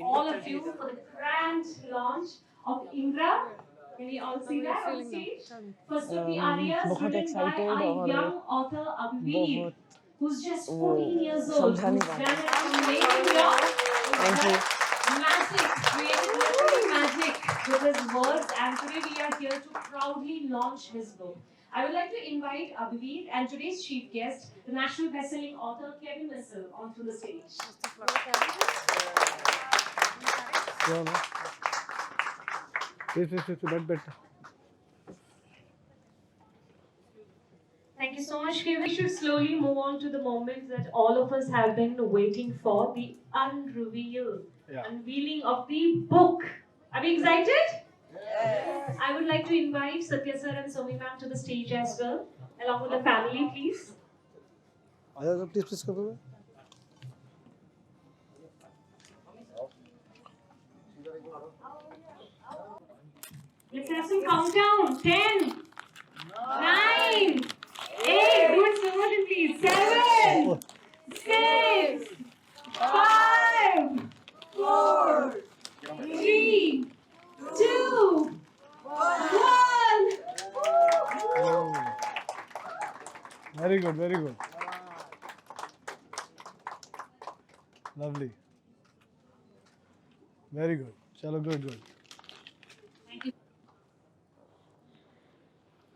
all of you for the grand launch of Indra. Can we all see that on stage? First of the Aryas, बहुत written by excited our और young author Abhiveer, बहुत who's just वो 14 years old, समझा who's नहीं done पा an amazing job. Thank you Magic, created literally magic with his words, and today we are here to proudly launch his book. I would like to invite Abhiveer and today's chief guest, the national best-selling author Kevin Missal, onto the stage. बैठ Thank you so much, Kevin. We should slowly move on to the moment that all of us have been waiting for, the unveiling of the book. Are we excited? Yes. I would like to invite Satya sir and Somi ma'am to the stage as well, along with the family, please. Please कर दो Let's have some countdown. 10, 9, 8, do it slow motion please. 7, 6, 5, 4, 3, 2, 1. Very good lovely very good चलो good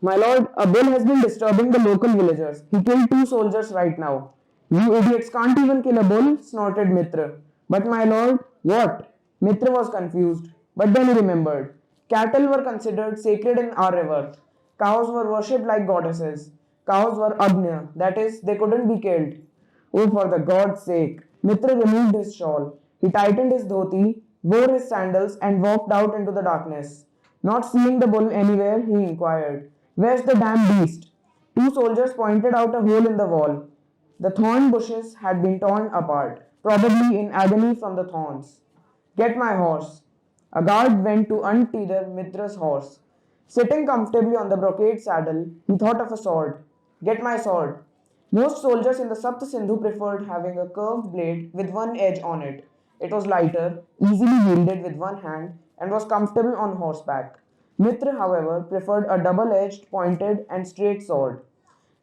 My lord, a bull has been disturbing the local villagers. He killed 2 soldiers right now. You idiots can't even kill a bull, snorted Mitra. But my lord, what? Mitra was confused. But then he remembered. Cattle were considered sacred in our river. Cows were worshipped like goddesses. Cows were agnya, that is, they couldn't be killed. Oh, for the God's sake! Mitra removed his shawl. He tightened his dhoti, wore his sandals, and walked out into the darkness. Not seeing the bull anywhere, he inquired, "Where's the damn beast?" 2 soldiers pointed out a hole in the wall. The thorn bushes had been torn apart, probably in agony from the thorns. "Get my horse." A guard went to untether Mitra's horse. Sitting comfortably on the brocade saddle, he thought of a sword. "Get my sword." Most soldiers in the Sapt Sindhu preferred having a curved blade with one edge on it. It was lighter, easily wielded with one hand, and was comfortable on horseback. Mitra, however, preferred a double edged, pointed, and straight sword.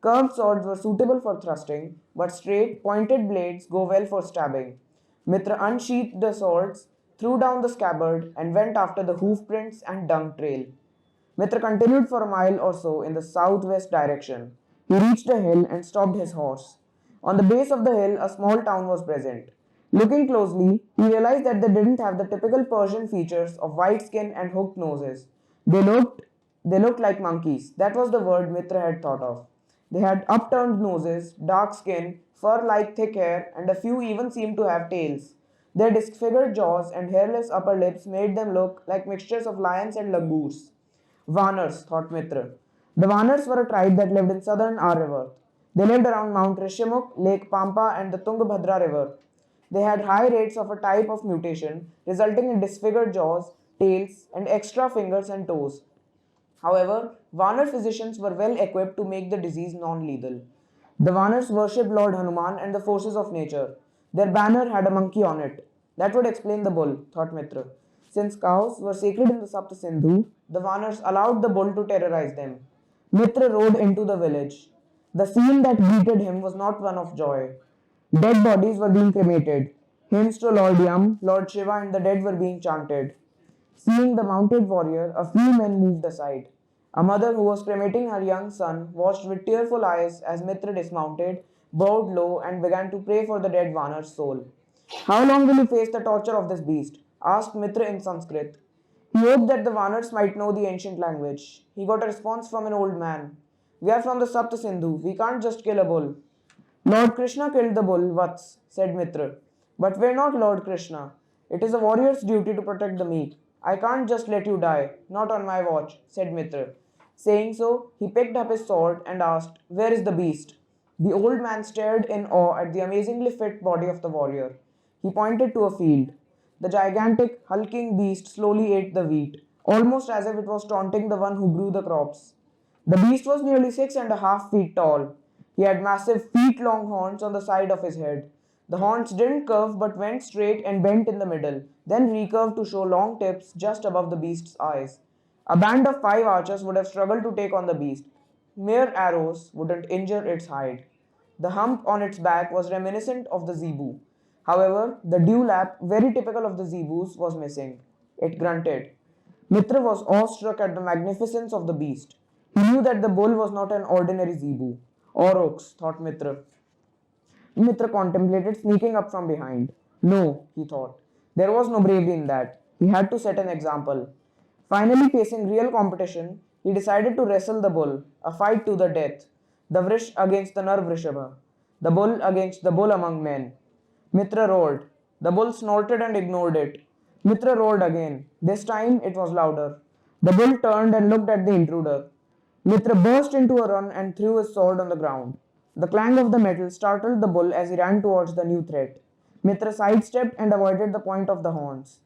Curved swords were suitable for thrusting, but straight, pointed blades go well for stabbing. Mitra unsheathed the swords, threw down the scabbard, and went after the hoof prints and dung trail. Mitra continued for a mile or so in the southwest direction. He reached a hill and stopped his horse. On the base of the hill, a small town was present. Looking closely, he realized that they didn't have the typical Persian features of white skin and hooked noses. They looked they looked like monkeys. That was the word Mitra had thought of. They had upturned noses, dark skin, fur like thick hair, and a few even seemed to have tails. Their disfigured jaws and hairless upper lips made them look like mixtures of lions and langurs. Vanars, thought Mitra. The Vanars were a tribe that lived in southern Aryavarth. They lived around Mount Rishyamukh, Lake Pampa, and the Tungabhadra River. They had high rates of a type of mutation, resulting in disfigured jaws, tails, and extra fingers and toes. However, Vanar physicians were well equipped to make the disease non lethal. The Vanars worshipped Lord Hanuman and the forces of nature. Their banner had a monkey on it. That would explain the bull, thought Mitra. Since cows were sacred in the Sapta Sindhu, the Vanars allowed the bull to terrorize them. Mitra rode into the village. The scene that greeted him was not one of joy. Dead bodies were being cremated. Hymns to Lord Yam, Lord Shiva, and the dead were being chanted. Seeing the mounted warrior, a few men moved aside. A mother who was cremating her young son watched with tearful eyes as Mitra dismounted, bowed low, and began to pray for the dead Vanar's soul. "How long will you face the torture of this beast?" asked Mitra in Sanskrit. He hoped that the Vanars might know the ancient language. He got a response from an old man. "We are from the Sapta Sindhu. We can't just kill a bull." "Lord Krishna killed the bull, Vats," said Mitra. "But we're not Lord Krishna. It is a warrior's duty to protect the meek. I can't just let you die. Not on my watch," said Mitra. Saying so, he picked up his sword and asked, "Where is the beast?" The old man stared in awe at the amazingly fit body of the warrior. He pointed to a field. The gigantic, hulking beast slowly ate the wheat, almost as if it was taunting the one who grew the crops. The beast was nearly 6.5 feet tall. He had massive feet long horns on the side of his head. The horns didn't curve but went straight and bent in the middle, then recurved to show long tips just above the beast's eyes. A band of 5 archers would have struggled to take on the beast. Mere arrows wouldn't injure its hide. The hump on its back was reminiscent of the zebu. However, the dewlap, very typical of the zebus, was missing. It grunted. Mitra was awestruck at the magnificence of the beast. He knew that the bull was not an ordinary zebu. Aurochs, thought Mitra. Mitra contemplated sneaking up from behind. No, he thought. There was no bravery in that. He had to set an example. Finally, facing real competition, he decided to wrestle the bull, a fight to the death. The Vrish against the Nar Vrishaba. The bull against the bull among men. Mitra roared. The bull snorted and ignored it. Mitra roared again. This time it was louder. The bull turned and looked at the intruder. Mitra burst into a run and threw his sword on the ground. The clang of the metal startled the bull as he ran towards the new threat. Mitra sidestepped and avoided the point of the horns.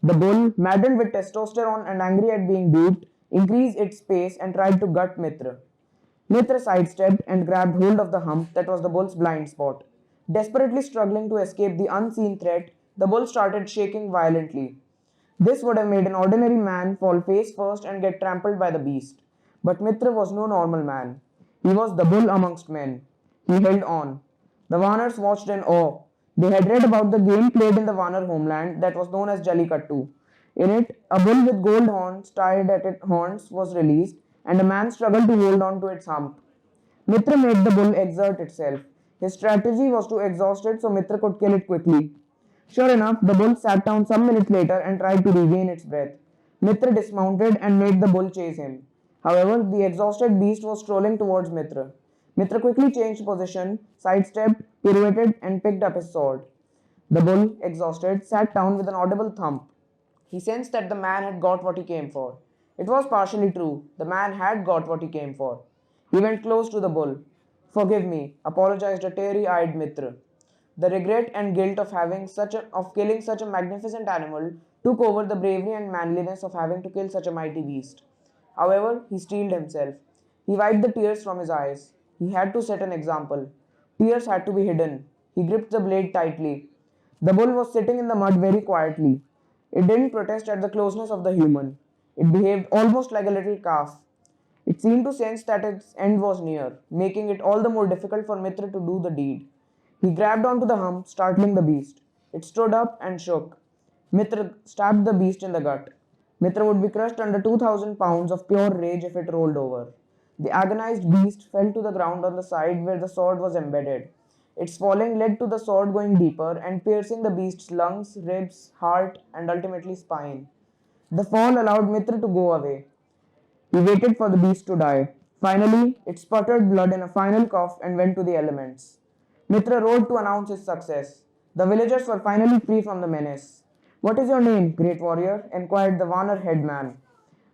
The bull, maddened with testosterone and angry at being duped, increased its pace and tried to gut Mitra. Mitra sidestepped and grabbed hold of the hump that was the bull's blind spot. Desperately struggling to escape the unseen threat, the bull started shaking violently. This would have made an ordinary man fall face first and get trampled by the beast. But Mitra was no normal man. He was the bull amongst men. He held on. The Vanars watched in awe. They had read about the game played in the Vanar homeland that was known as Jallikattu. In it, a bull with gold horns tied at its horns was released, and a man struggled to hold on to its hump. Mitra made the bull exert itself. His strategy was to exhaust it so Mitra could kill it quickly. Sure enough, the bull sat down some minutes later and tried to regain its breath. Mitra dismounted and made the bull chase him. However, the exhausted beast was strolling towards Mitra. Mitra quickly changed position, sidestepped, pirouetted, and picked up his sword. The bull, exhausted, sat down with an audible thump. He sensed that the man had got what he came for. It was partially true. The man had got what he came for. He went close to the bull. Forgive me, apologized a teary-eyed Mitra. The regret and guilt of killing such a magnificent animal took over the bravery and manliness of having to kill such a mighty beast. However, he steeled himself. He wiped the tears from his eyes. He had to set an example. Tears had to be hidden. He gripped the blade tightly. The bull was sitting in the mud very quietly. It didn't protest at the closeness of the human. It behaved almost like a little calf. It seemed to sense that its end was near, making it all the more difficult for Mitra to do the deed. He grabbed onto the hump, startling the beast. It stood up and shook. Mitra stabbed the beast in the gut. Mitra would be crushed under 2,000 pounds of pure rage if it rolled over. The agonized beast fell to the ground on the side where the sword was embedded. Its falling led to the sword going deeper and piercing the beast's lungs, ribs, heart, and ultimately spine. The fall allowed Mitra to go away. He waited for the beast to die. Finally, it sputtered blood in a final cough and went to the elements. Mitra rode to announce his success. The villagers were finally free from the menace. What is your name, great warrior? Inquired the Vanar headman.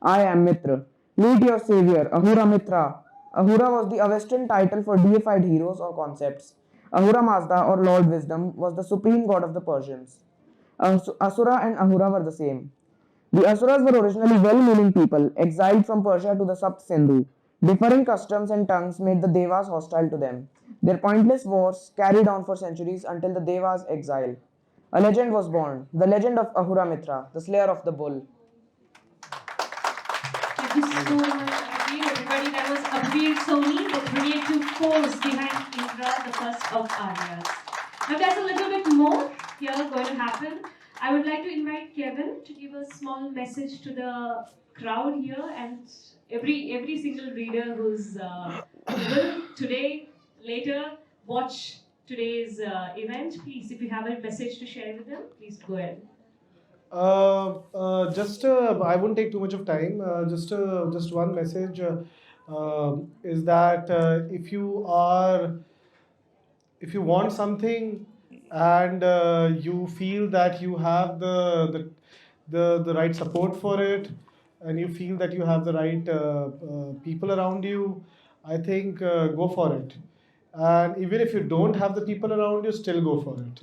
I am Mitra. Meet your savior, Ahura Mitra. Ahura was the Avestan title for deified heroes or concepts. Ahura Mazda or Lord Wisdom was the supreme god of the Persians. Asura and Ahura were the same. The Asuras were originally well-meaning people, exiled from Persia to the Sapt Sindhu. Differing customs and tongues made the Devas hostile to them. Their pointless wars carried on for centuries until the Devas' exile. A legend was born, the legend of Ahura Mitra, the slayer of the bull. Thank you so much, Abhiveer. Everybody, that was Abhiveer Soni, the creative force behind Indra, the first of Aryas. Now, there's a little bit more here going to happen. I would like to invite Kevin to give a small message to the crowd here and every single reader who's will today, later, watch today's event. Please, if you have a message to share with them, please go ahead. I wouldn't take too much of time. Just one message is that if you want something and you feel that you have the right support for it, and you feel that you have the right people around you, I think go for it. And even if you don't have the people around you, still go for it.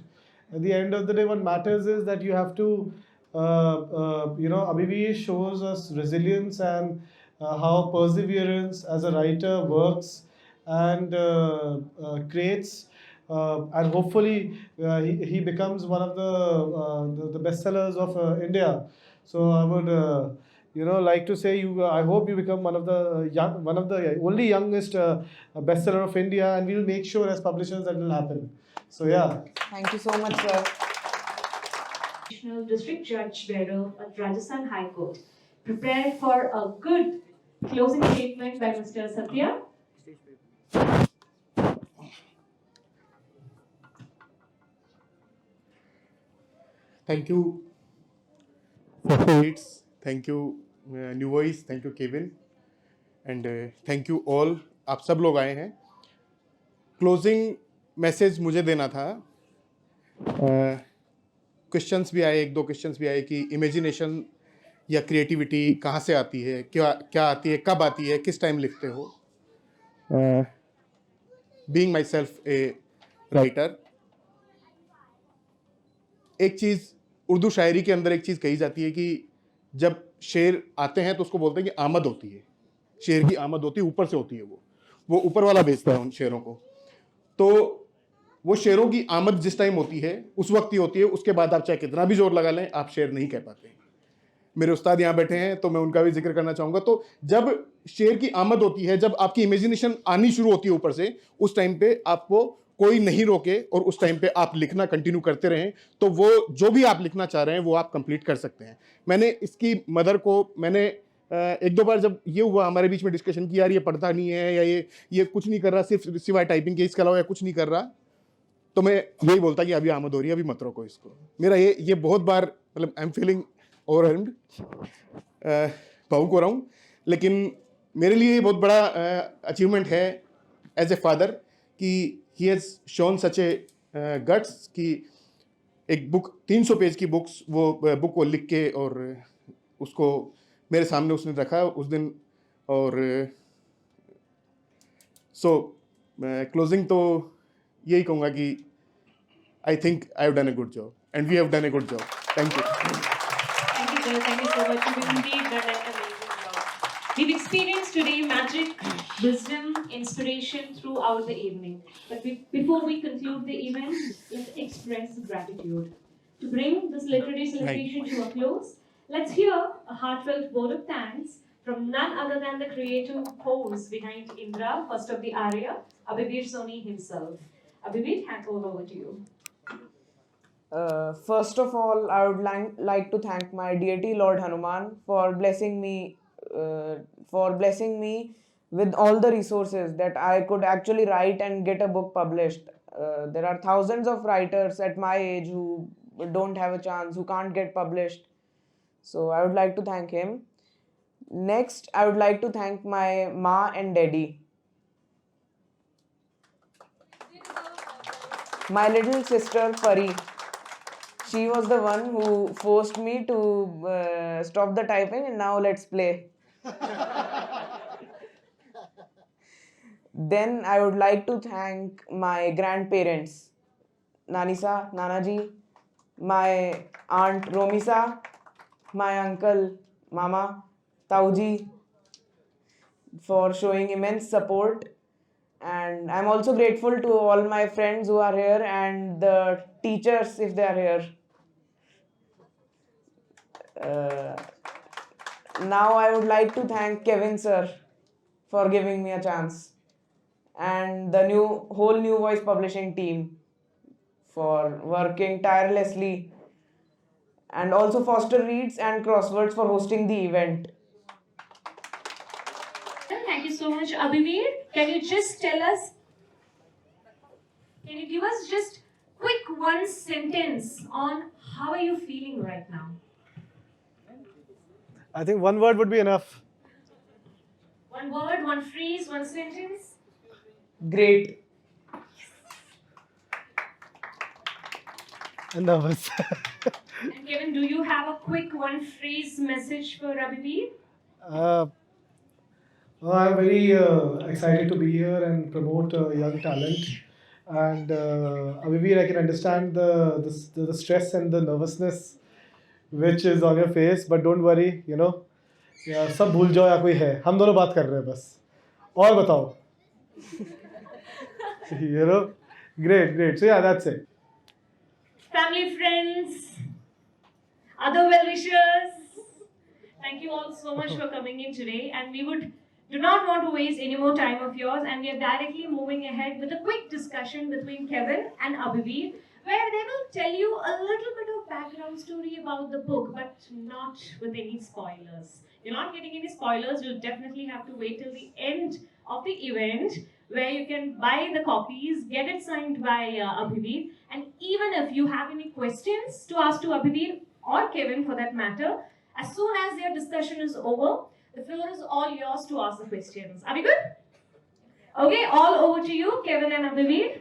At the end of the day, what matters is that you have to, Abhiveer shows us resilience and how perseverance as a writer works and creates and hopefully he becomes one of the bestsellers of India. So I would like to say you. I hope you become one of the only youngest bestseller of India, and we'll make sure as publishers that will happen. So yeah. Thank you so much, sir. National District Judge Bearer at Rajasthan High Court. Prepare for a good closing statement by Mr. Satya. Thank you for it. Thank you NuVoice. Thank you Kevin. And thank you all. आप सब लोग आए हैं. Closing message मुझे देना था. Questions भी आए, एक दो क्वेश्चंस भी आए कि इमेजिनेशन या क्रिएटिविटी कहाँ से आती है, क्या आती है, कब आती है, किस टाइम लिखते हो. Being my self a writer, एक चीज़ उर्दू शायरी के अंदर एक चीज़ कही जाती है कि जब शेर आते हैं तो उसको बोलते हैं कि आमद होती है. शेर की आमद होती है, ऊपर से होती है, वो ऊपर वाला बेचता है उन शेरों को. तो वो शेरों की आमद जिस टाइम होती है उस वक्त ही होती है. उसके बाद आप चाहे कितना भी जोर लगा लें, आप शेर नहीं कह पाते. मेरे उस्ताद यहाँ बैठे हैं तो मैं उनका भी जिक्र करना चाहूँगा. तो जब शेर की आमद होती है, जब आपकी इमेजिनेशन आनी शुरू होती है ऊपर से, उस टाइम पे आपको कोई नहीं रोके और उस टाइम पे आप लिखना कंटिन्यू करते रहें, तो वो जो भी आप लिखना चाह रहे हैं वो आप कंप्लीट कर सकते हैं. मैंने इसकी मदर को एक दो बार जब ये हुआ हमारे बीच में डिस्कशन की, यार ये पढ़ता नहीं है या ये कुछ नहीं कर रहा, सिर्फ सिवाय टाइपिंग के इसके अलावा कुछ नहीं कर रहा, तो मैं यही बोलता कि अभी आमद हो रही है, अभी मत रोको इसको. मेरा ये बहुत बार, मतलब आई एम फीलिंग ओवरवेल्म्ड, भावुक हो रहा हूँ. लेकिन मेरे लिए बहुत बड़ा अचीवमेंट है एज ए फादर कि he has shown such A guts कि एक बुक, 300 पेज की वो बुक को लिख के और उसको मेरे सामने उसने रखा उस दिन. और क्लोजिंग तो यही कहूँगा कि I think I have done a good job and we have done a good job. Thank you. Thank you so much. You've indeed done an amazing job. We've experienced today magic, wisdom, inspiration throughout the evening. But before we conclude the event, let's express gratitude. To bring this literary celebration to a close, let's hear a heartfelt word of thanks from none other than the creative force behind Indra, first of the Arya, Abhiveer Soni himself. Abhiveer, hand over to you. First of all, I would like to thank my deity Lord Hanuman for blessing me with all the resources that I could actually write and get a book published. There are thousands of writers at my age who don't have a chance, who can't get published. So I would like to thank him. Next, I would like to thank my ma and daddy. My little sister Pari. She was the one who forced me to stop the typing, and now let's play. Then I would like to thank my grandparents, Nanisa, Nanaji, my aunt Romisa, my uncle, Mama, Tauji, for showing immense support. And I'm also grateful to all my friends who are here and the teachers if they are here. Now I would like to thank Kevin sir for giving me a chance, and the whole NuVoice publishing team for working tirelessly, and also Foster Reads and Crosswords for hosting the event. Thank you so much, Abhiveer. Can you just tell us, can you give us just quick one sentence on how are you feeling right now? I think one word would be enough. One word, one phrase, one sentence? Great. And nervous. And Kevin, do you have a quick one phrase message for Abhiveer? I'm very excited to be here and promote young talent. And Abhiveer, I can understand the stress and the nervousness which is on your face, but don't worry, सब भूल जाओ या कोई है, हम दोनों बात कर रहे हैं बस. और बताओ. Great. So yeah, that's it. Family, friends, other well-wishers, thank you all so much for coming in today, and we would do not want to waste any more time of yours, and we are directly moving ahead with a quick discussion between Kevin and Abhiveer, where they will tell you a little bit of background story about the book, but not with any spoilers. You're not getting any spoilers. You'll definitely have to wait till the end of the event, where you can buy the copies, get it signed by Abhiveer, and even if you have any questions to ask to Abhiveer or Kevin for that matter, as soon as their discussion is over, the floor is all yours to ask the questions. Are we good? Okay, all over to you, Kevin and Abhiveer.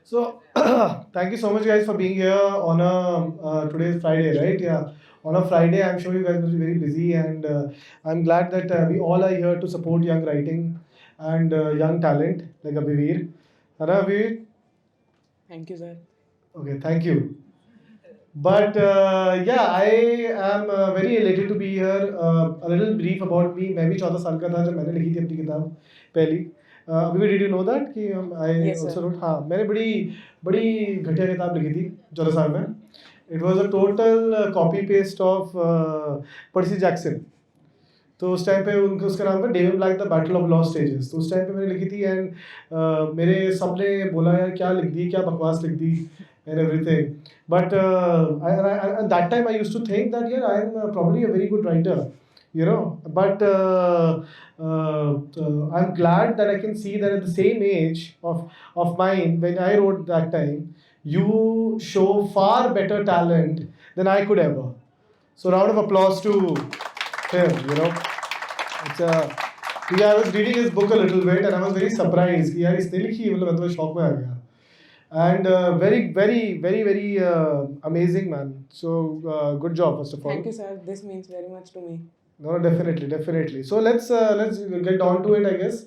So thank you so much, guys, for being here on a today's Friday, right? Yeah, on a Friday, I'm sure you guys must be very busy, and I'm glad that we all are here to support young writing and young talent like Abhiveer. Hara Abhiveer? Thank you, sir. Okay, thank you. But yeah, I am very elated to be here. A little brief about me. मैं भी 14 साल का था जब मैंने लिखी थी अपनी किताब पहली. अभी did you know that कि I Yes, also sir. wrote. हाँ, मैंने बड़ी बड़ी घटिया किताब लिखी थी 14 साल में. It was a total copy paste of Percy Jackson. तो उस टाइम पे उनका उसका नाम था David black the battle of lost stages. तो उस टाइम पे मैंने लिखी थी, एंड मेरे सबने बोला यार क्या लिख दी, क्या बकवास लिख दी and everything. But at that time I used to think that yeah, I am probably a very good writer, you know. But I'm glad that I can see that at the same age of mine, when I wrote that time, you show far better talent than I could ever. So round of applause to him, you know. It's yeah, I was reading his book a little bit and I was very surprised कि यार इसने लिखी, मतलब मैं तो shock में आ गया. And very amazing, man. So good job, first of all. Thank you, sir. This means very much to me. No, definitely. So let's get on to it, I guess.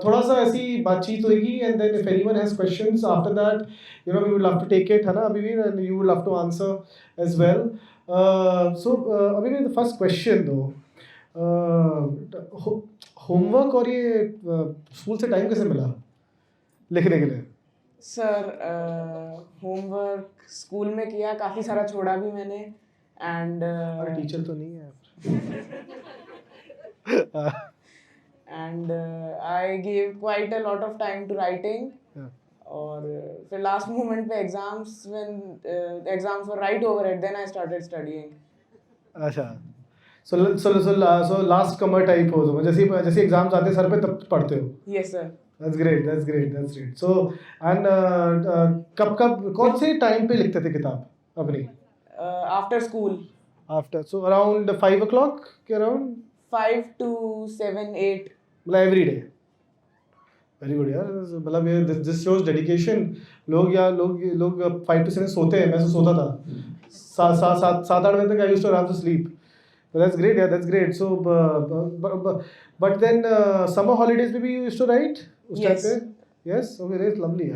थोड़ा सा ऐसी बातचीत होगी, and then if anyone has questions after that, you know, we would love to take it, है ना Abhiveer, and you would love to answer as well. So Abhiveer, the first question though, homework और ये school से time कैसे मिला लिखने के लिए? सर होमवर्क स्कूल में किया, काफ़ी सारा छोड़ा भी मैंने, एंड टीचर तो नहीं है. And I give quite a lot of time to writing. और फिर लास्ट मोमेंट पे when exams were right over it, then I started studying. अच्छा, so लास्ट कमर टाइप हो, तो जैसे एग्जाम्स आते हैं सर पे तब पढ़ते हो? Yes sir. That's great. So and कब कौन से टाइम पे लिखते थे किताब अपनी? After school. After, so around 5 o'clock के around? 5 to 7 8. मतलब every day. Very good यार, मतलब ये this shows dedication. लोग 5 to 7 सोते हैं, मैं तो सोता था 7-8 बजे तक. I used to have to sleep. So that's great, yeah, that's great. So but then summer holidays में भी you used to write उस टाइम पे? Yes, okay, that's lovely.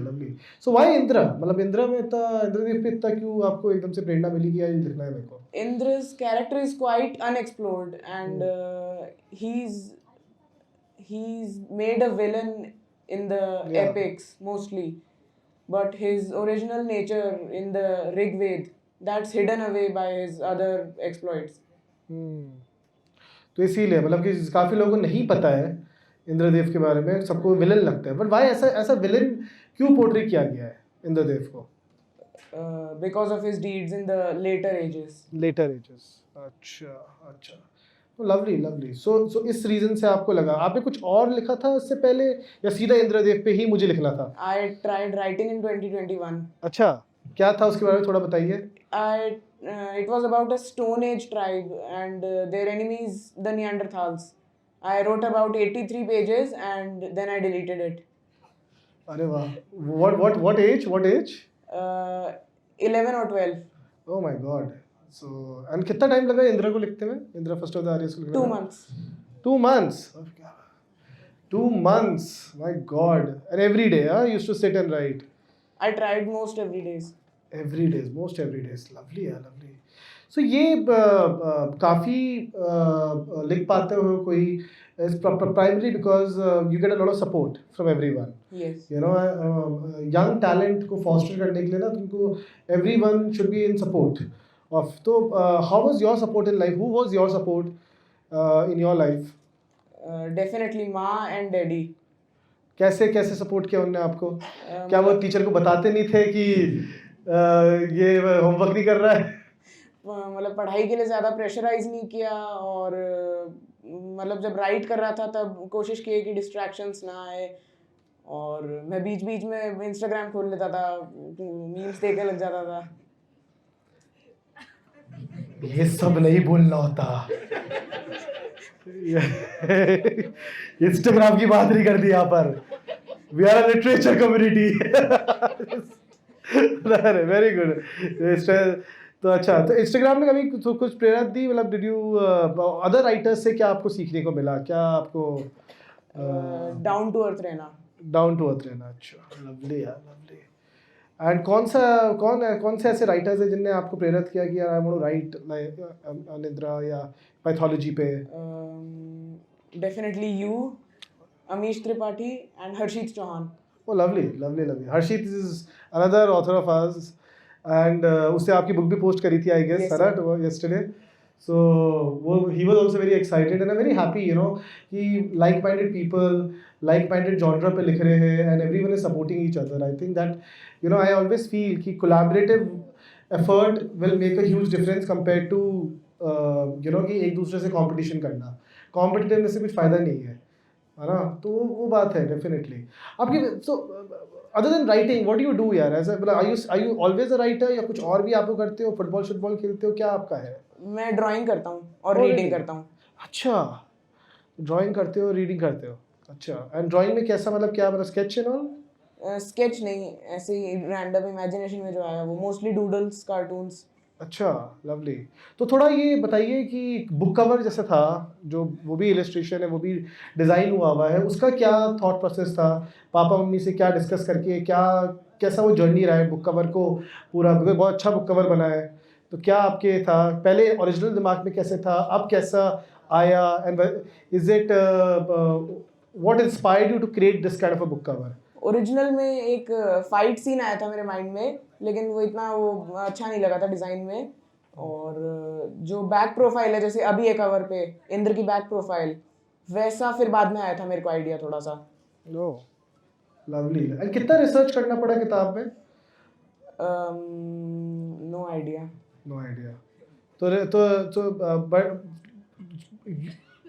So why Indra? मतलब इंद्रा में इतना, इंद्रदेव पे इतना क्यों आपको एकदम से प्रेरणा मिली कि यार ये लिखना है मेरे को? Indra's character is quite unexplored, and he's made a villain in the epics mostly, but his original nature in the Rig Ved, that's hidden away by his other exploits. तो इसीलिए मतलब कि काफ़ी लोगों को नहीं पता है इंद्रदेव के बारे में, सबको विलन लगता है. बट वाई ऐसा विलन क्यों पोर्ट्रे किया गया है इंद्रदेव को? Because of his deeds in the later ages. अच्छा. तो लवली. सो इस रीजन से आपको लगा, आपने कुछ और लिखा था इससे पहले या सीधा इंद्रदेव पे ही मुझे लिखना था? I tried writing in 2021. अच्छा, क्या था उसके बारे में थोड़ा बताइए. It was about a Stone Age tribe and their enemies, the Neanderthals. I wrote about 83 pages and then I deleted it. अरे वाह. What age? 11 or 12. Oh my God. So and कितना टाइम लगा इंद्रा को लिखते में? इंद्रा फर्स्ट ऑफ द आर्यस को लिखने में? 2 months. 2 months. 2 months. My God. And every day, you used to sit and write. I tried most every days. Most every days. Lovely. So ये काफ़ी लिख पाते हो कोई is primarily because you get a lot of support from everyone. Yes. You know, young talent को foster करने के लिए ना तुमको everyone should be in support of. तो how was your support in life? Who was your support in your life? Definitely माँ and daddy. कैसे कैसे सपोर्ट किया उनने आपको? क्या वो टीचर को बताते नहीं थे कि ये होमवर्क नहीं कर रहा है? मतलब पढ़ाई के लिए ज़्यादा प्रेशराइज नहीं किया, और मतलब जब राइट कर रहा था तब कोशिश की कि डिस्ट्रैक्शंस ना आए, और मैं बीच बीच में इंस्टाग्राम खोल लेता था, मीम्स देखने लग जाता था. ये सब नहीं बोलना होता. इंस्टाग्राम की बात नहीं कर दी यहाँ पर. We are a literature community. Very good. तो अच्छा, तो इंस्टाग्राम ने कभी तो कुछ प्रेरणा दी, मतलब डिड यू अदर राइटर्स से क्या आपको सीखने को मिला? क्या आपको डाउन टू अर्थ रहना. डाउन टू अर्थ रहना. अच्छा, लवली यार, लवली. एंड कौन से ऐसे राइटर्स हैं जिनने आपको प्रेरित किया कि यार I want to write like Indra या mythology पे? Definitely you, Amish Tripathi and Harshit Chauhan. Oh, lovely, lovely, lovely. Harshit is another author of ours, and उससे आपकी बुक भी पोस्ट करी थी, I guess, Yes, Sarah, sir. yesterday. So he was also very excited, and I'm very happy, you know, कि like-minded people, like-minded genre पे लिख रहे हैं, and everyone is supporting each other. I think that, you know, I always feel कि collaborative effort will make a huge difference compared to, you know, कि एक दूसरे से competition करना. Competitiveness से कुछ फायदा नहीं है ना? तो वो बात है डेफिनेटली आपकी. So other than writing what do you do यार? ऐसा मतलब are you always a writer या कुछ और भी आप लोग करते हो? फुटबॉल खेलते हो? क्या आपका है? मैं ड्राइंग करता हूँ और Oh, रीडिंग really? करता हूँ. अच्छा, ड्राइंग करते हो, रीडिंग करते हो. अच्छा, एंड ड्राइंग में कैसा, मतलब क्या, मतलब स्केच एंड ऑल? स्केच नहीं, ऐसे ही रैंडम इमेजिनेशन में जो आया वो, मोस्टली डूडल्स, कार्टून्स. अच्छा, लवली. तो थोड़ा ये बताइए कि बुक कवर जैसे था, जो वो भी इलस्ट्रेशन है, वो भी डिज़ाइन हुआ है, उसका क्या थॉट प्रोसेस था? पापा मम्मी से क्या डिस्कस करके, क्या कैसा वो जर्नी रहा है बुक कवर को पूरा? बहुत अच्छा बुक कवर बना है, तो क्या आपके था पहले ओरिजिनल दिमाग में कैसे था, अब कैसा आया, and is it what inspired you to create this kind of a book cover? Original में एक फाइट सीन आया था मेरे माइंड में, लेकिन वो इतना वो अच्छा नहीं लगा था डिज़ाइन में. और जो बैक प्रोफाइल है, जैसे अभी एक कवर पे इंद्र की बैक प्रोफाइल, वैसा फिर बाद में आया था मेरे को आइडिया थोड़ा सा. No, lovely. एंड कितना रिसर्च करना पड़ा किताब में? No idea. No idea.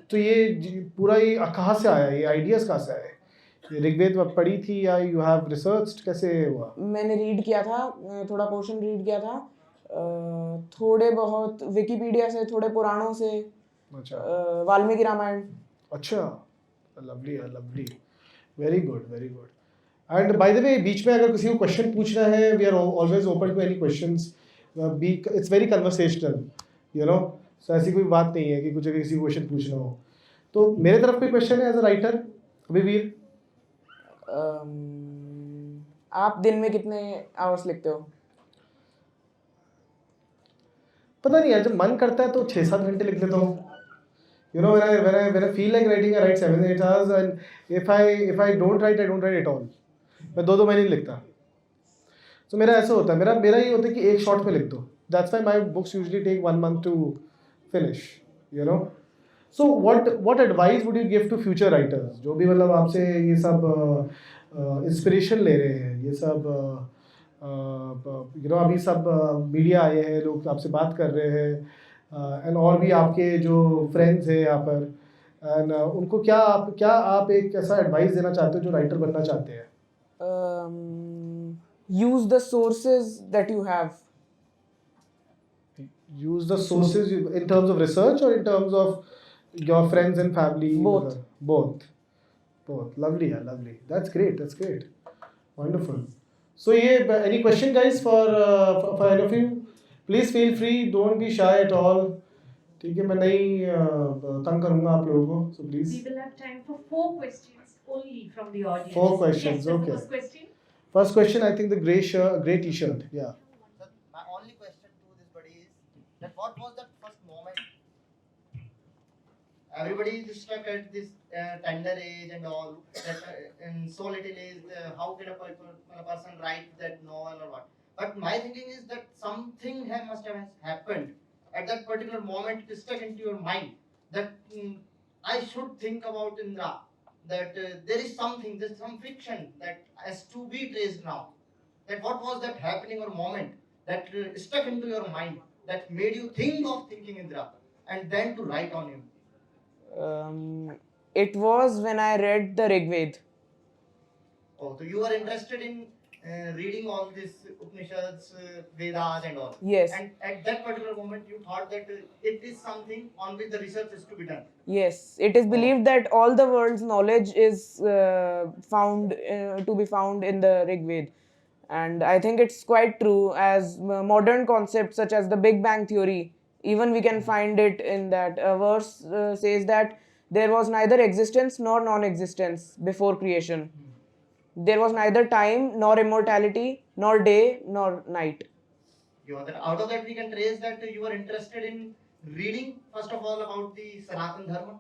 तो ये पूरा ये कहाँ से आया, ये आइडियाज कहाँ से आए? ये ऋग्वेद पढ़ी थी या यू हैव रिसर्च, कैसे हुआ? मैंने रीड किया था, थोड़ा पोर्शन रीड किया था, थोड़े बहुत विकिपीडिया से, थोड़े पुराणों से, अच्छा. वाल्मीकि रामायण. अच्छा, लवली है, lovely. Very good, very good. And by the way, बीच में अगर किसी को क्वेश्चन पूछना है, we are always open to any questions. It's very conversational, you know. So ऐसी कोई बात नहीं है कि कुछ अगर किसी को क्वेश्चन पूछना हो. तो मेरे तरफ कोई क्वेश्चन है एज अ राइटर? अभिवीर, आप दिन में कितने आवर्स लिखते हो? पता नहीं यार, जब मन करता है तो 6-7 घंटे लिख लेता हूँ. You know, when I feel like writing, I write 7-8 hours, and if I don't write, I don't write at all. मैं 2 महीने नहीं लिखता. So मेरा ऐसा होता है, मेरा ये होता है कि एक शॉट में लिख दो. That's why my books usually take 1 month to finish. You know. So what advice would you give to future writers? जो भी मतलब आपसे ये सब इंस्पिरेशन ले रहे हैं, ये सब you know, अभी सब मीडिया आए हैं, लोग आपसे बात कर रहे हैं, एंड और भी आपके जो फ्रेंड्स हैं यहाँ पर, एंड उनको क्या आप एक ऐसा एडवाइस देना चाहते हो जो राइटर बनना चाहते हैं? Use the sources that you have. Use the sources in terms of research और in terms of your friends and family? Both. Lovely है, lovely. That's great. Wonderful. So ये any question guys for any of you? Please feel free, don't be shy at all. ठीक है, मैं नहीं तंग करूंगा आप लोगों को, so please. We will have time for 4 questions only from the audience. 4 questions, yes, okay. First question. First question, I think the grey t-shirt. Yeah. Sir, my only question to this buddy is that what was that first moment everybody is stuck at this tender age and all. That in so little age, how can a person write that novel or what? But my thinking is that something must have happened at that particular moment. It is stuck into your mind that I should think about Indra. That there is something, there's some fiction that has to be traced now. That what was that happening or moment that stuck into your mind that made you think of thinking Indra and then to write on him? It was when I read the Rigved. Oh, so you are interested in reading all these Upanishads, Vedas, and all. Yes. And at that particular moment, you thought that it is something on which the research is to be done. Yes, it is believed that all the world's knowledge is found to be found in the Rigved. And I think it's quite true, as modern concepts such as the Big Bang Theory, even we can find it in that. A verse says that there was neither existence nor non existence before creation. There was neither time nor immortality, nor day nor night. Out of that, we can trace that you are interested in reading, first of all, about the Sanatan Dharma.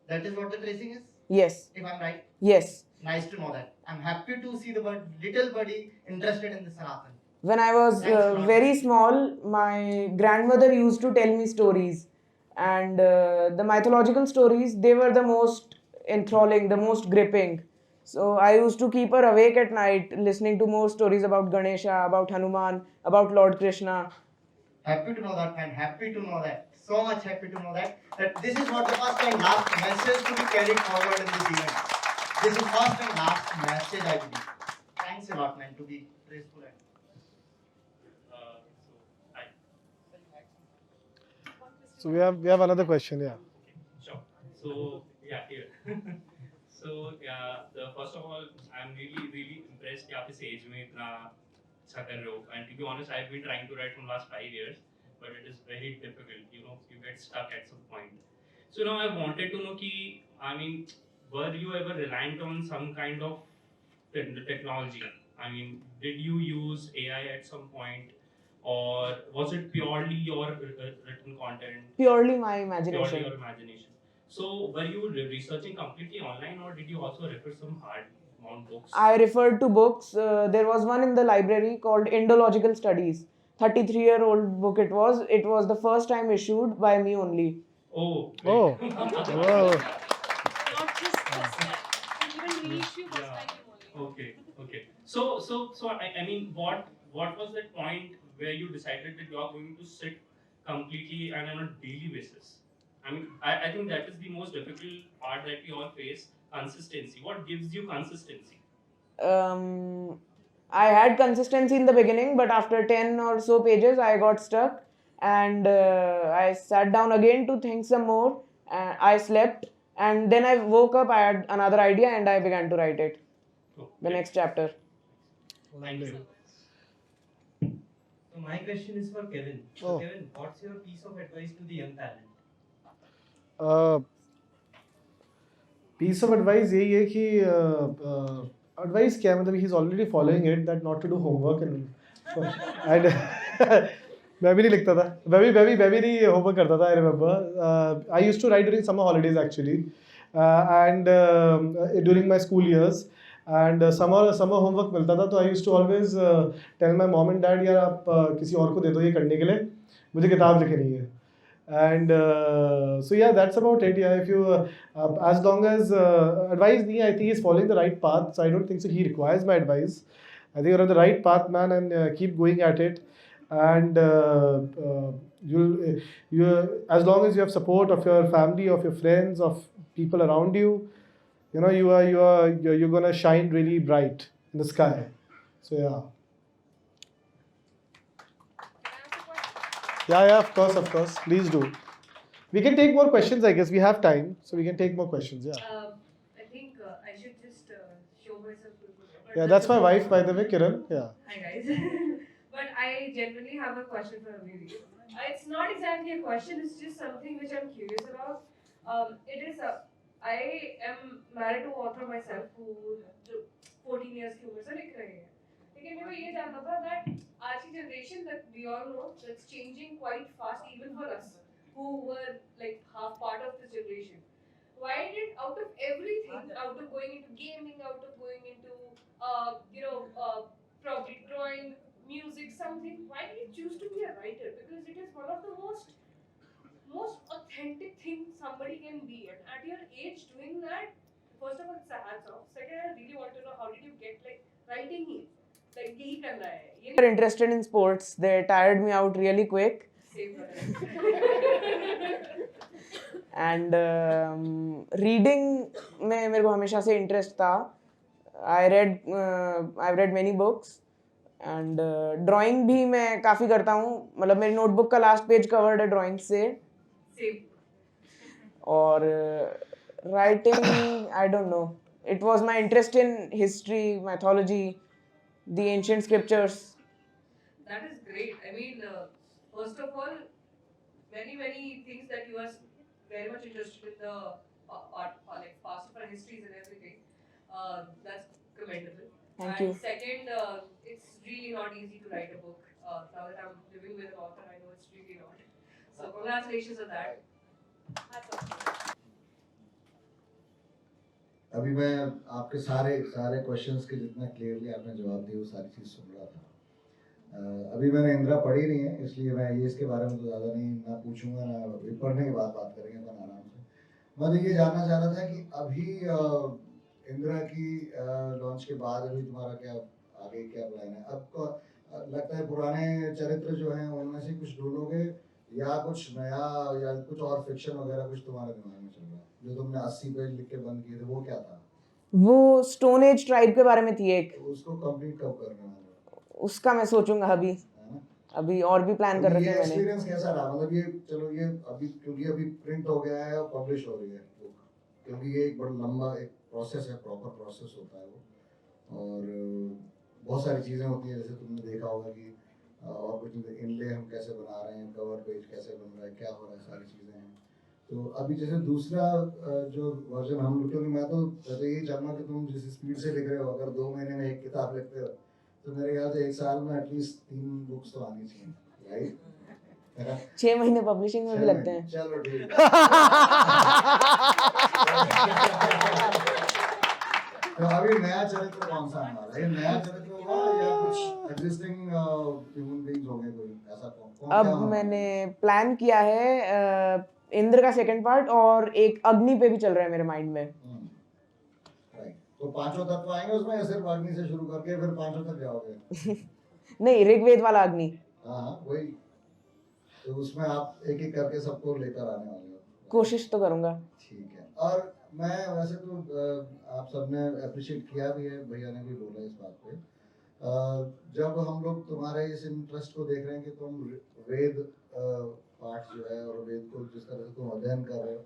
That is what the tracing is? Yes. If I'm right? Yes. Nice to know that. I'm happy to see the little buddy interested in the Sanatan. When I was very small, my grandmother used to tell me stories, and the mythological stories, they were the most enthralling, the most gripping. So I used to keep her awake at night listening to more stories about Ganesha, about Hanuman, about Lord Krishna. Happy to know that, man. Happy to know that. So much happy to know that. That this is what the first and last message to be carried forward in this event. This is first and last message, I believe. Thanks a lot, man, to be graceful. So we have another question, yeah. Sure. So yeah, here. So yeah, first of all, I'm really impressed कि आप इस age में इतना अच्छा कर रहे हो. And to be honest, I've been trying to write from last 5 years, but it is very difficult. You know, you get stuck at some point. So now I wanted to know कि I mean, were you ever reliant on some kind of technology? I mean, did you use AI at some point? Or was it purely your written content? Purely my imagination. Purely your imagination. So, were you researching completely online, or did you also refer some hard mount books? I referred to books. There was one in the library called Indological Studies. 33-year-old book it was. It was the first time issued by me only. Oh. Oh. Wow. Not just first time. It even reached you first time only. Okay. So I mean, what was that point where you decided that you are going to sit completely and on a daily basis? I mean, I think that is the most difficult part that we all face, consistency. What gives you consistency? I had consistency in the beginning, but after 10 or so pages, I got stuck, and I sat down again to think some more. I slept, and then I woke up. I had another idea, and I began to write it. The next chapter. Thank you. So my question is for Kevin. So Oh. Kevin, what's your piece of advice to the young talent? Piece of advice यही है कि advice क्या है, मतलब he is already following it, that not to do homework and मैं भी नहीं लिखता था, मैं भी नहीं homework करता था. I remember I used to write during summer holidays actually, and during my school years, and summer homework मिलता था, तो I used to always tell my mom and dad, यार आप किसी और को दे दो ये करने के लिए, मुझे किताब लिखनी है. And so yeah, that's about it. Yeah, if you as long as advise me, I think he's following the right path, so I don't think so he requires my advice. I think you're on the right path, man, and keep going at it. And you as long as you have support of your family, of your friends, of people around you, you know, you're gonna shine really bright in the sky. So yeah. Yeah, of course. Please do. We can take more questions, I guess. We have time, so we can take more questions. Yeah. I think I should just show myself. Yeah, that's my wife, by the way, Kiran. Yeah. Hi guys. But I genuinely have a question for Abhiveer. It's not exactly a question. It's just something which I'm curious about. It is I am married to an author myself who 14 years की उम्र से लिख रहे हैं. लेकिन मेरे को ये जानना था that आज की generation that we all know that's changing quite fast even for us who were like half part of this generation. why did out of everything, out of going into gaming, out of going into probably drawing, music, something, why did you choose to be a writer? Because it is one of the most authentic thing somebody can be, and at your age doing that, first of all it's a hats off. Second, I really want to know how did you get like writing he like यही करना है ये They're interested in sports. They tired me out really quick. save कर And reading में मेरे को हमेशा से interest था. I've read many books. And drawing भी मैं काफ़ी करता हूँ. मतलब मेरी notebook का last page covered है drawing से. save और writing, I don't know. It was my interest in history, mythology, the ancient scriptures. That is great. I mean, first of all, many things that you are very much interested in the art, like past of our histories and everything. That's commendable. Thank and you. second, it's really not easy to write a book. Now that I'm living with an author, I know it's really not. So congratulations on that. Hats off. अभी मैं आपके सारे questions के जितना clearly आपने जवाब दिए वो सारी चीज़ सुन रहा था। अभी मैंने इंदिरा पढ़ी नहीं है, इसलिए मैं ये इसके बारे में तो ज़्यादा नहीं ना पूछूंगा, ना पढ़ने के बाद बात करेंगे अपन आराम से। मैं तो ये जानना चाह रहा था कि अभी इंदिरा की लॉन्च के बाद अभी तुम्हारा क्या आगे क्या प्लान है? आपको लगता है पुराने चरित्र जो हैं उनमें से कुछ ढूंढोगे या कुछ नया या कुछ और फिक्शन वगैरह कुछ तुम्हारे दिमाग में चल रहा है? जो तुमने 80 पेज लिख के बंद किए थे वो क्या था? वो स्टोन एज ट्राइब के बारे में थी एक. उसको कंप्लीट कब करना है? उसका मैं सोचूंगा अभी. है ना? अभी और भी प्लान कर रखे हैं मैंने. एक्सपीरियंस कैसा रहा? मतलब ये चलो ये अभी क्योंकि अभी प्रिंट हो गया है और पब्लिश हो रही है बुक, क्योंकि ये एक बड़ा लंबा एक प्रोसेस है, प्रॉपर प्रोसेस होता है वो, और बहुत सारी चीज़ें होती हैं जैसे तुमने देखा होगा कि और कुछ इनले हम कैसे बना रहे हैं, कवर पेज कैसे बन रहा है, क्या हो रहा है, सारी चीज़ें हैं। तो अभी जैसे दूसरा जो वर्जन हम लोग, क्योंकि मैं तो यही चाहूँगा कि तुम जिस स्पीड से लिख रहे हो, अगर 2 महीने में एक किताब लिखते हो तो मेरे ख्याल से 1 साल में एटलीस्ट 3 बुक्स तो आनी चाहिए, राइट? 6 महीने पब्लिशिंग में भी लगते हैं. चलो ठीक है। तो अभी नया चरित्र कौन सा आने वाला है? ये नया चरित्र होगा या कुछ एग्जिस्टिंग ह्यूमन बीइंग्स होंगे, कोई ऐसा कौन अब मैंने प्लान किया है इंद्र का सेकंड पार्ट, और एक अग्नि पे भी चल रहा है मेरे माइंड में. राइट, तो 5 तत्व आएंगे उसमें या सिर्फ अग्नि से शुरू करके फिर 5 तक जाओगे? नहीं, ऋग्वेद वाला अग्नि. हाँ वही, तो उसमें आप एक करके सबको लेकर आने वाले हो? कोशिश तो करूंगा. ठीक है। और मैं वैसे तो आप सबने अप्रिशिएट किया भी है, भैया ने भी बोला इस बात पे, जब हम लोग तुम्हारे इस इंटरेस्ट को देख रहे हैं कि तुम वेद पाठ जो है और वेद को जिस तरह से तुम अध्ययन कर रहे हो,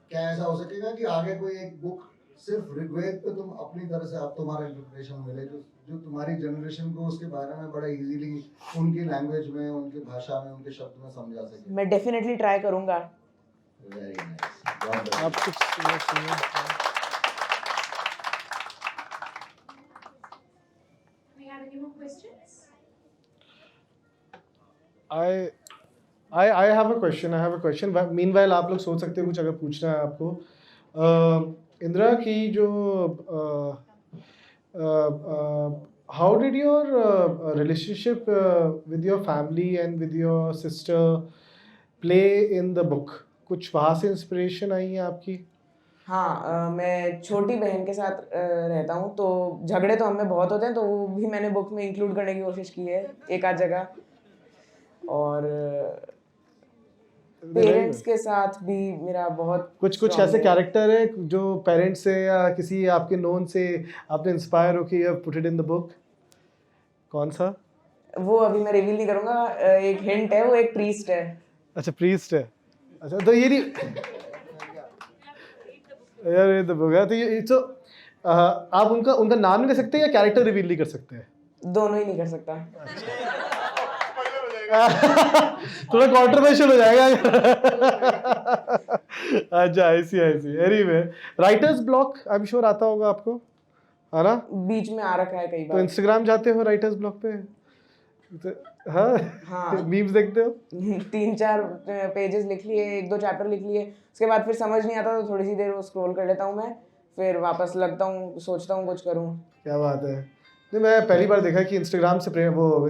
क्या ऐसा हो सकेगा कि आगे कोई एक बुक सिर्फ ऋग्वेद पे तुम अपनी तरह से आप तुम्हारा इंटरप्रिटेशन मिले, जो तुम्हारी जनरेशन को उसके बारे में बड़ा इजीली उनकी लैंग्वेज में, उनकी भाषा में, उनके शब्द में समझा सके? मैं डेफिनेटली ट्राई करूंगा. Very nice. आप कुछ सुनिए. We have any more questions? I have a question. Meanwhile आप लोग सोच सकते हो कुछ अगर पूछना है आपको. इंदिरा की जो how did your relationship with your family and with your sister play in the book? कुछ वहाँ से इंस्पिरेशन आई है आपकी? हाँ, मैं छोटी बहन के साथ रहता हूँ, तो झगड़े तो हमें बहुत होते हैं, तो वो भी मैंने बुक में इंक्लूड करने की कोशिश की है एक आध जगह. और पेरेंट्स के साथ भी मेरा बहुत कुछ ऐसे कैरेक्टर है जो पेरेंट्स से या किसी आपके नोन से आपने इंस्पायर हो कि you put it in the book? कौन सा? वो अभी मैं रिवील नहीं करूँगा. एक हिंट है, वो एक प्रीस्ट है. अच्छा, प्रीस्ट है. अच्छा, तो ये नहीं यार, ये तो बुक है. तो ये तो आप उनका नाम नहीं ले सकते या कैरेक्टर रिवील नहीं कर सकते? दोनों ही नहीं कर सकता. थोड़ा कंट्रोवर्शियल हो जाएगा. अच्छा, ऐसी anyway, writers block I am sure आता होगा आपको, है ना? बीच में आ रखा है कई तो बार. इंस्टाग्राम जाते हो राइटर्स ब्लॉक पे? हाँ हाँ। मीम्स देखते हो? 3-4 पेजेस लिख लिए, 1-2 चैप्टर लिख लिए, उसके बाद फिर समझ नहीं आता तो थोड़ी सी देर वो स्क्रॉल कर लेता हूँ मैं, फिर वापस लगता हूँ, सोचता हूँ कुछ करूँ। क्या बात है। नहीं, मैं पहली बार देखा कि इंस्टाग्राम से वो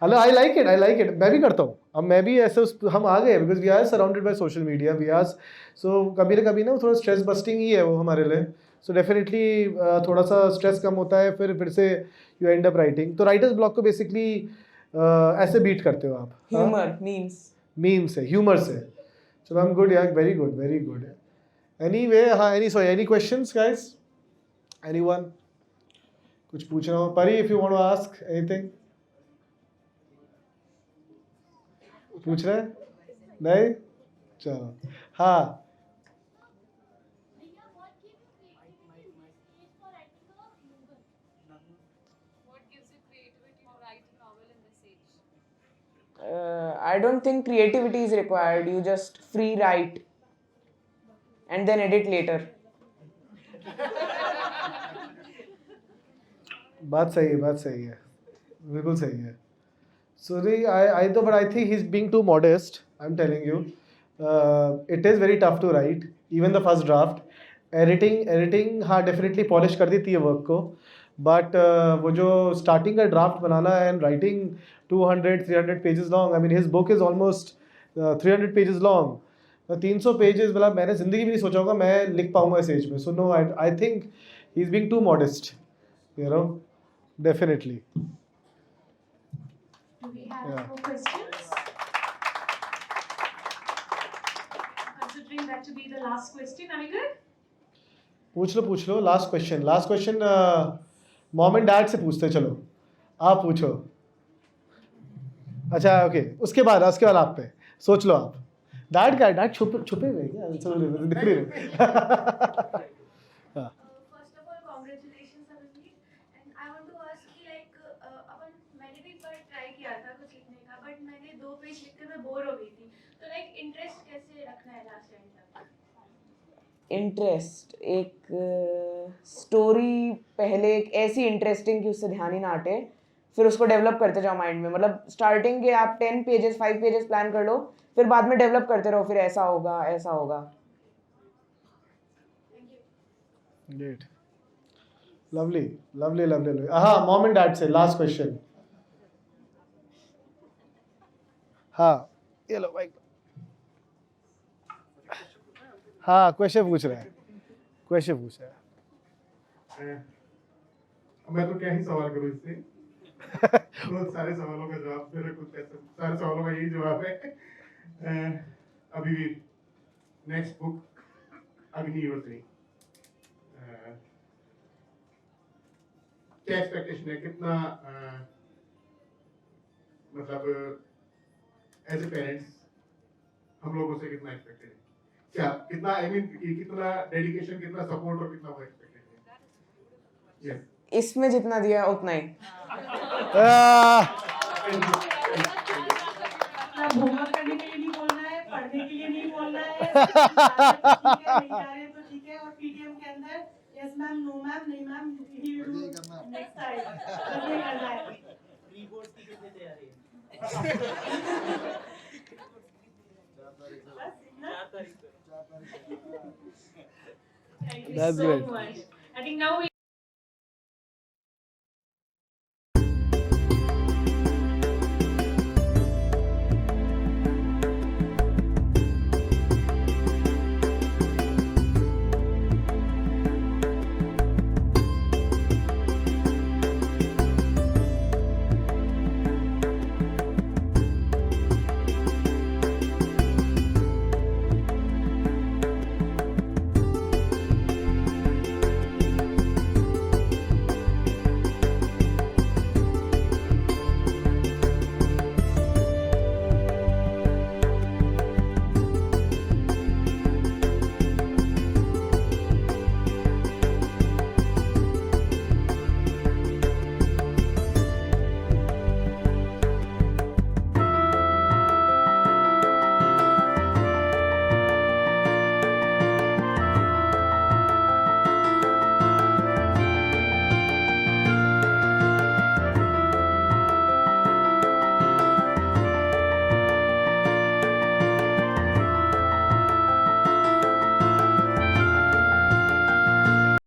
हेलो, आई लाइक इट, मैं भी करता हूँ। अब मैं भी ऐसे हम आ गए because we are surrounded by social media, we are so कभी ना कभी ना वो थोड़ा स्ट्रेस बस्टिंग ही है वो हमारे लिए। सो डेफिनेटली थोड़ा सा स्ट्रेस कम होता है, फिर से यू एंड अप राइटिंग। तो राइटर्स ब्लॉक को बेसिकली ऐसे बीट करते हो आप? ह्यूमर, मीम्स से, ह्यूमर से। चलो, आई एम गुड यार, very good, very good. Anyway, हाँ, एनी क्वेश्चंस गाइस? एनीवन कुछ पूछना हो? Pari, if you want to ask anything? पूछ रहे हैं? नहीं? चलो, हाँ। What gives you creativity to write a novel in this age? I don't think creativity is required. You just free write and then edit later. बात सही है, बिल्कुल सही है। So I though, but I think he's being too modest. I'm telling you, it is very tough to write. Even the first draft, editing हाँ definitely polish कर देती है work को, but वो जो starting का draft banana and writing 200-300 pages long. I mean his book is almost 300 pages long. 300 pages, मतलब मैंने जिंदगी भी नहीं सोचा होगा मैं लिख पाऊंगा इस एज में. So no, I think he's being too modest. You know, definitely. Do we have Yeah. more questions? Considering that to be the last question, are we good? पूछ लो last question mom and dad से पूछते, चलो आप पूछो। अच्छा, okay, उसके बाद आप पे सोच लो। आप डैड छुपे हुए हैं क्या? दिख रही है। First of all, congratulations, Abhiveer. And I want to ask कि मैंने भी एक बार ट्राई किया था कुछ लिखने का, बट मैंने 2 पेज लिखकर मैं बोर हो गई थी। तो इंटरेस्ट कैसे रखना है लास्ट एंड तक? इंटरेस्ट, एक स्टोरी पहले एक ऐसी इंटरेस्टिंग कि उससे ध्यान ही ना हटे, फिर उसको डेवलप करते जाओ माइंड में। मतलब स्टार्टिंग के आप 10 पेजेस 5 पेजेस प्लान कर लो, फिर बाद में डेवलप करते रहो, फिर ऐसा होगा। Great, lovely. हाँ, मॉम एंड डैड से लास्ट क्वेश्चन। हाँ, ये लो भाई। हाँ, क्वेश्चन पूछ रहा है। मैं तो क्या ही सवाल करूं इससे। बहुत सारे सवालों का जवाब मेरे कुछ ऐसे, सारे सवालों का यही जवाब है। अभिवीर, नेक्स्ट बुक अग्नि योर थ्री, क्या एक्सपेक्टेशन है? कितना मतलब एज ए पेरेंट्स हम लोगों से कितना एक्सपेक्टेड है? क्या कितना, आई मीन कितना डेडिकेशन, कितना सपोर्ट और कितना वो एक्सपेक्टेड है? यस, इसमें जितना दिया उतना ही। होमवर्क करने के लिए नहीं बोलना है, पढ़ने के लिए नहीं बोलना है, ठीक है, नहीं जा रहे तो ठीक है। और पीटीएम के अंदर यस मैम, नो मैम, नहीं मैम, नेक्स्ट टाइम ये करना है। प्री बोर्ड की कितनी तैयारी है? 4 तारीख को। Thank you That's so great. much. I think now we